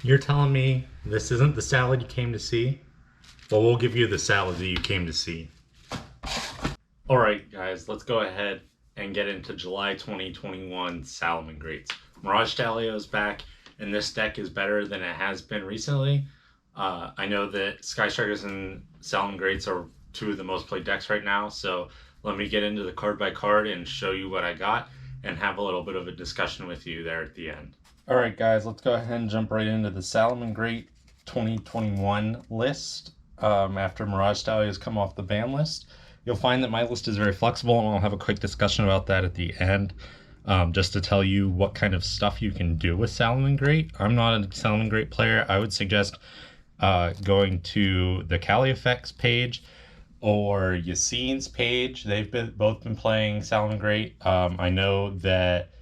You're telling me this isn't the salad you came to see? Well, we'll give you the salad that you came to see. Alright guys, let's go ahead and get into July 2021 Salamangreats. Mirage Stalio is back, and this deck is better than it has been recently. I know that Sky Strikers and Salamangreats are two of the most played decks right now, so let me get into the card by card and show you what I got and have a little bit of a discussion with you there at the end. Alright guys, let's go ahead and jump right into the Salamangreat 2021 list. After Mirage Stalio has come off the ban list, you'll find that my list is very flexible, and I'll have a quick discussion about that at the end, just to tell you what kind of stuff you can do with Salamangreat. I'm not a Salamangreat player. I would suggest going to the Cali Effects page or Yassine's page. They've both been playing Salamangreat. I know that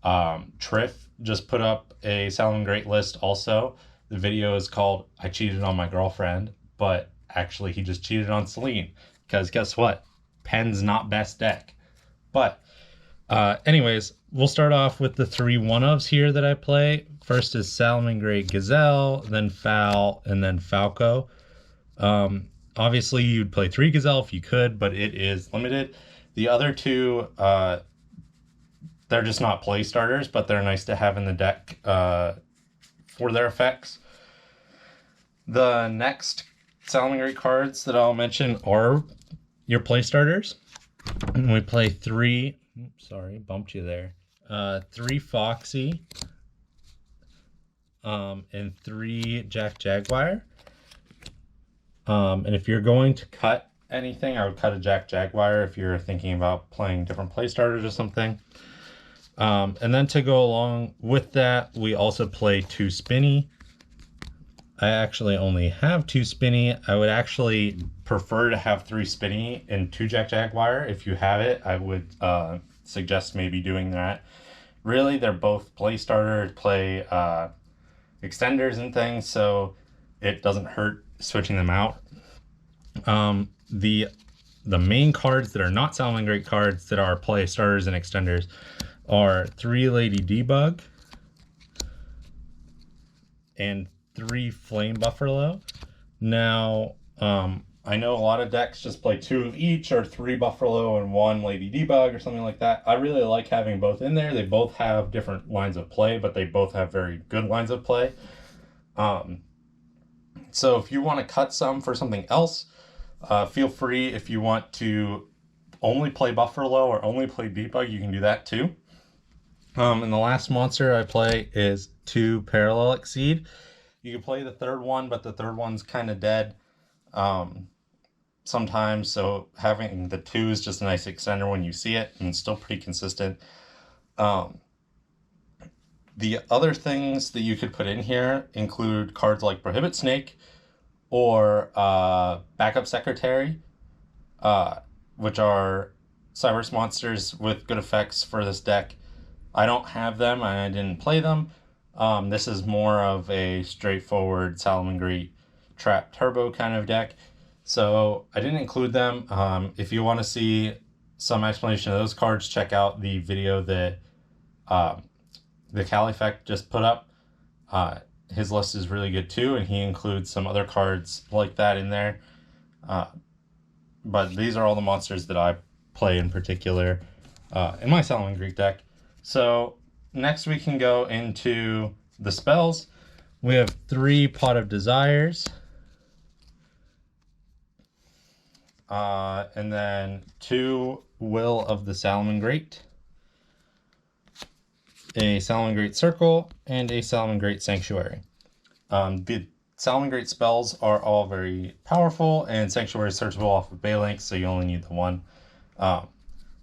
Triff just put up a Salamangreat list also. The video is called I Cheated on My Girlfriend, but actually he just cheated on Celine, because guess what? Pen's not best deck. But anyways, we'll start off with the three one-ofs here that I play. First is Salamangreat Gazelle, then Foul, and then Falco. Obviously you'd play 3 Gazelle if you could, but it is limited. The other two, they're just not play starters, but they're nice to have in the deck for their effects. The next Salamangreat cards that I'll mention are your play starters. And we play 3, sorry, bumped you there. 3 Foxy, and 3 Jack Jaguar. And if you're going to cut anything, I would cut a Jack Jaguar if you're thinking about playing different play starters or something. And then to go along with that, we also play 2 Spinny. I actually only have 2 Spinny. I would actually prefer to have 3 Spinny and 2 Jack Jaguar. If you have it, I would suggest maybe doing that. Really, they're both play starters, play extenders and things, so it doesn't hurt switching them out. The main cards that are not Salamangreat cards that are play starters and extenders are 3 Lady Debug and 3 Flame Buffalo. Now, I know a lot of decks just play 2 of each, or 3 Buffalo and 1 Lady Debug or something like that. I really like having both in there. They both have different lines of play, but they both have very good lines of play. So if you want to cut some for something else, feel free. If you want to only play Buffalo or only play Debug, you can do that too. And the last monster I play is 2 Parallel Exceed. You can play the third one, but the third one's kind of dead sometimes, so having the 2 is just a nice extender when you see it, and it's still pretty consistent. The other things that you could put in here include cards like Prohibit Snake or Backup Secretary, which are Cyberse monsters with good effects for this deck. I don't have them, and I didn't play them. This is more of a straightforward Salamangreat Trap Turbo kind of deck, so I didn't include them. If you want to see some explanation of those cards, check out the video that the Cali Effect just put up. His list is really good too, and he includes some other cards like that in there. But these are all the monsters that I play in particular in my Salamangreat deck. So next we can go into the spells. We have 3 Pot of Desires, and then 2 Will of the Salamangreat, a Salamangreat Circle, and a Salamangreat Sanctuary. The Salamangreat spells are all very powerful, and Sanctuary is searchable off of Baylink, so you only need the 1.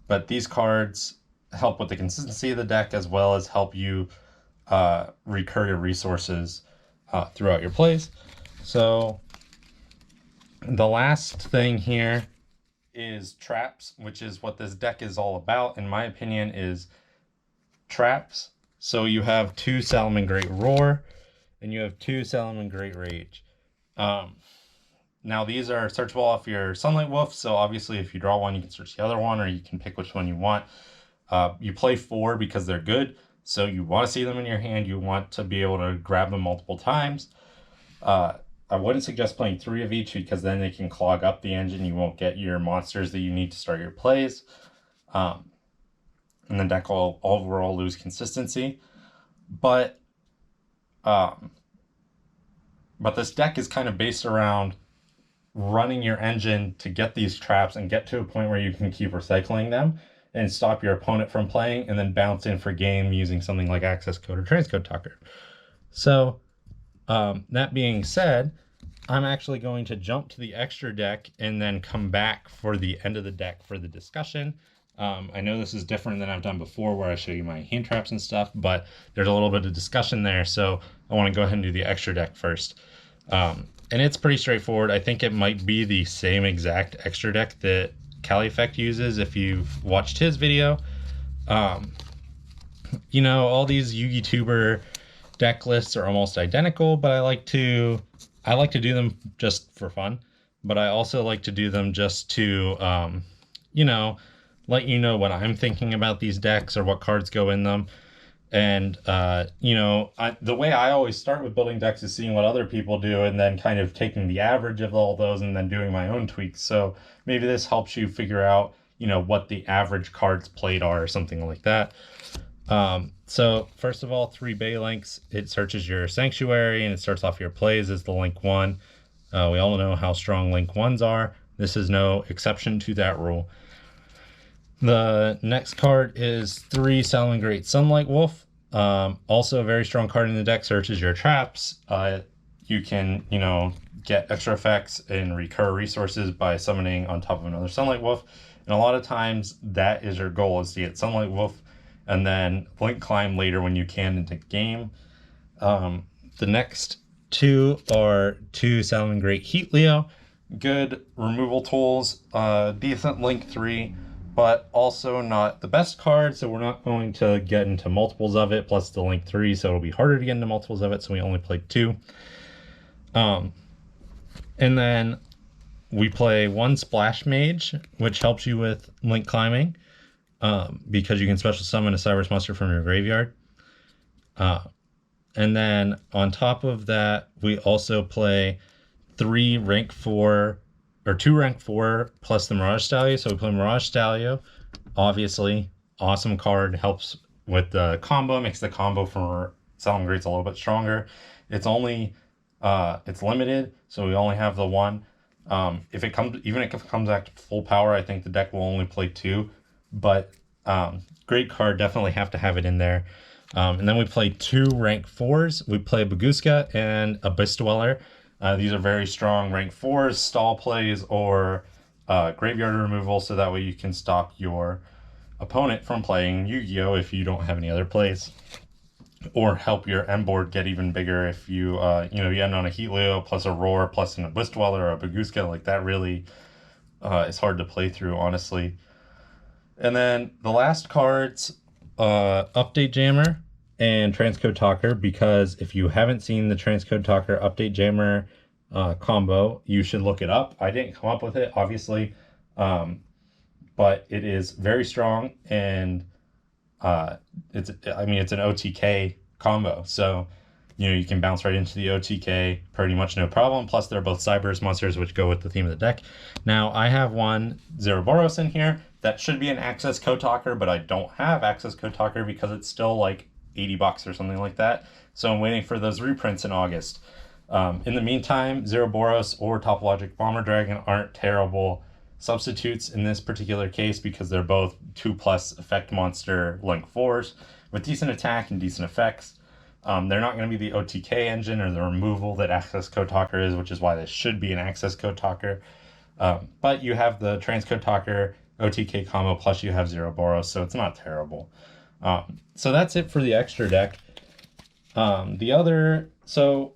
But these cards help with the consistency of the deck, as well as help you recur your resources throughout your plays. So the last thing here is traps, which is what this deck is all about, in my opinion, is traps. So you have 2 Salamangreat Roar, and you have 2 Salamangreat Rage. Now these are searchable off your Sunlight Wolf, so obviously if you draw one, you can search the other one, or you can pick which one you want. You play 4 because they're good. So you want to see them in your hand. You want to be able to grab them multiple times. I wouldn't suggest playing 3 of each because then they can clog up the engine. You won't get your monsters that you need to start your plays. And the deck will overall lose consistency. But this deck is kind of based around running your engine to get these traps and get to a point where you can keep recycling them and stop your opponent from playing and then bounce in for game using something like access code or transcode talker. So that being said, I'm actually going to jump to the extra deck and then come back for the end of the deck for the discussion. I know this is different than I've done before where I show you my hand traps and stuff, but there's a little bit of discussion there. So I want to go ahead and do the extra deck first. And it's pretty straightforward. I think it might be the same exact extra deck that Cali Effect uses if you've watched his video. You know, all these Yugi Tuber deck lists are almost identical, but I like to do them just for fun. But I also like to do them just to, you know, let you know what I'm thinking about these decks or what cards go in them. And, you know, the way I always start with building decks is seeing what other people do and then kind of taking the average of all those and then doing my own tweaks. So maybe this helps you figure out, you know, what the average cards played are or something like that. So first of all, 3 Bay links, it searches your sanctuary and it starts off your plays as the link 1. We all know how strong link 1s are. This is no exception to that rule. The next card is 3 Salamangreats Sunlight Wolf. Also a very strong card in the deck, searches your traps. You can, you know, get extra effects and recur resources by summoning on top of another Sunlight Wolf. And a lot of times that is your goal, is to get Sunlight Wolf and then Blink Climb later when you can into game. The next 2 are 2 Salamangreat Heat Leo. Good removal tools, decent Link 3. But also not the best card, so we're not going to get into multiples of it, plus the link 3, so it'll be harder to get into multiples of it, so we only played 2. And then we play 1 Splash Mage, which helps you with link climbing, because you can special summon a Cybers monster from your graveyard. And then on top of that, we also play 3 rank 4 or 2 rank 4 plus the Mirage Stallion. So we play Mirage Stallion, obviously, awesome card, helps with the combo, makes the combo for Salamangreats a little bit stronger. It's only, it's limited, so we only have the 1. If it comes back to full power, I think the deck will only play 2, but great card, definitely have to have it in there. And then we play 2 rank 4s. We play Baguska and Abyss Dweller. These are very strong rank 4s, stall plays, or graveyard removal, so that way you can stop your opponent from playing Yu-Gi-Oh! If you don't have any other plays. Or help your end board get even bigger if you, you know, you end on a Heat Leo plus a Roar plus an Abyss Dweller or a Baguska. Like, that really is hard to play through, honestly. And then the last cards, Update Jammer and Transcode Talker, because if you haven't seen the Transcode Talker Update Jammer combo, you should look it up. I didn't come up with it, obviously, but it is very strong, and it's an OTK combo, so you know you can bounce right into the OTK pretty much no problem. Plus they're both Cybers monsters, which go with the theme of the deck. Now I have 1 Zeroboros in here that should be an Access Code Talker, but I don't have Access Code Talker because it's still like $80 or something like that. So I'm waiting for those reprints in August. In the meantime, Zeroboros or Topologic Bomber Dragon aren't terrible substitutes in this particular case because they're both 2+ effect monster link 4s with decent attack and decent effects. They're not going to be the OTK engine or the removal that Access Code Talker is, which is why this should be an Access Code Talker. But you have the Transcode Talker OTK combo, plus you have Zeroboros, so it's not terrible. So that's it for the extra deck. So,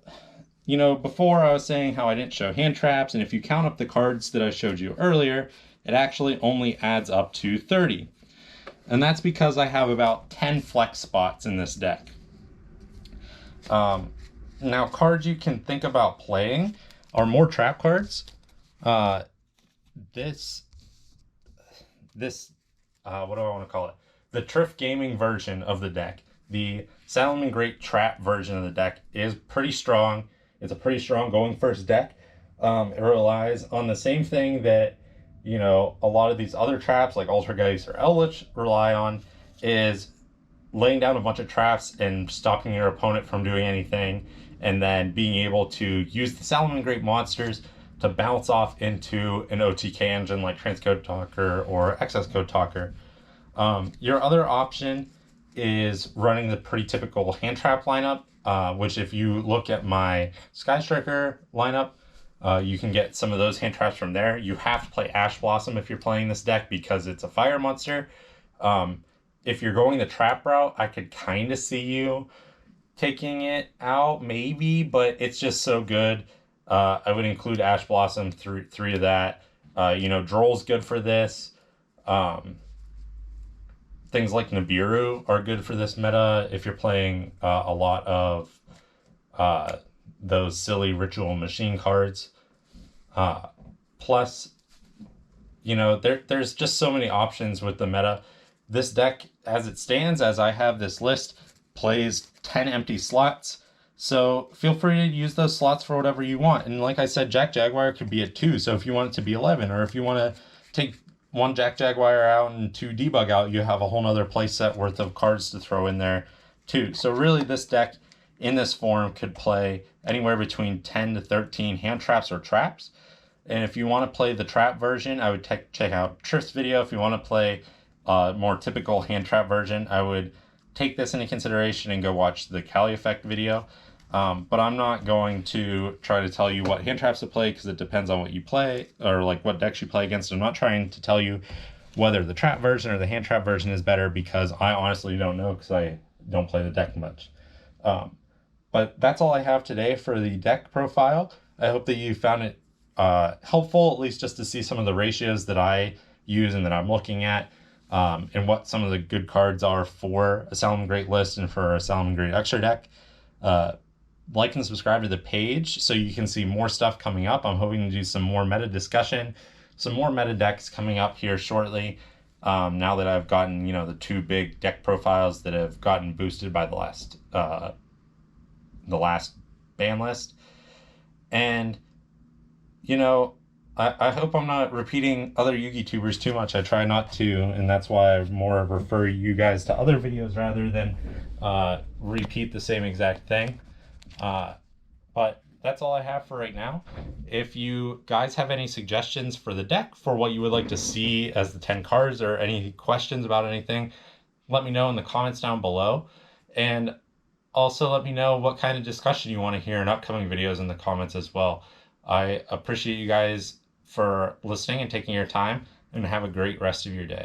you know, before I was saying how I didn't show hand traps, and if you count up the cards that I showed you earlier, it actually only adds up to 30. And that's because I have about 10 flex spots in this deck. Now, cards you can think about playing are more trap cards. What do I want to call it? The Triff Gaming version of the deck. the Salamangreat trap version of the deck is pretty strong. It's a pretty strong going first deck. It relies on the same thing that, you know, a lot of these other traps like Altergeist or Eldritch rely on, is laying down a bunch of traps and stopping your opponent from doing anything, and then being able to use the Salamangreat monsters to bounce off into an OTK engine like Transcode Talker or Excess Code Talker. Your other option is running the pretty typical hand trap lineup, which if you look at my Sky Striker lineup, you can get some of those hand traps from there. You have to play Ash Blossom if you're playing this deck because it's a fire monster. If you're going the trap route, I could kind of see you taking it out, maybe, but it's just so good. I would include Ash Blossom three of that. You know, Droll's good for this. Things like Nibiru are good for this meta if you're playing a lot of those silly ritual machine cards. Plus, you know, there's just so many options with the meta. This deck, as it stands, as I have this list, plays 10 empty slots. So feel free to use those slots for whatever you want. And like I said, Jack Jaguar could be at 2. So if you want it to be 11, or if you want to take 1 Jack Jaguar out and 2 Debug out, you have a whole nother play set worth of cards to throw in there too. So really this deck in this form could play anywhere between 10 to 13 hand traps or traps. And if you want to play the trap version, I would check out Triff's video. If you want to play more typical hand trap version, I would take this into consideration and go watch the Kali Effect video. But I'm not going to try to tell you what hand traps to play because it depends on what you play or like what decks you play against. I'm not trying to tell you whether the trap version or the hand trap version is better because I honestly don't know because I don't play the deck much. But that's all I have today for the deck profile. I hope that you found it helpful, at least just to see some of the ratios that I use and that I'm looking at, and what some of the good cards are for a Salamangreat list and for a Salamangreat extra deck. Like and subscribe to the page so you can see more stuff coming up. I'm hoping to do some more meta discussion, some more meta decks coming up here shortly. Now that I've gotten, you know, the 2 big deck profiles that have gotten boosted by the last ban list. And, you know, I hope I'm not repeating other Yu-Gi tubers too much. I try not to, and that's why I more refer you guys to other videos rather than repeat the same exact thing. But that's all I have for right now. If you guys have any suggestions for the deck, for what you would like to see as the 10 cards, or any questions about anything, let me know in the comments down below. And also let me know what kind of discussion you want to hear in upcoming videos in the comments as well. I appreciate you guys for listening and taking your time, and have a great rest of your day.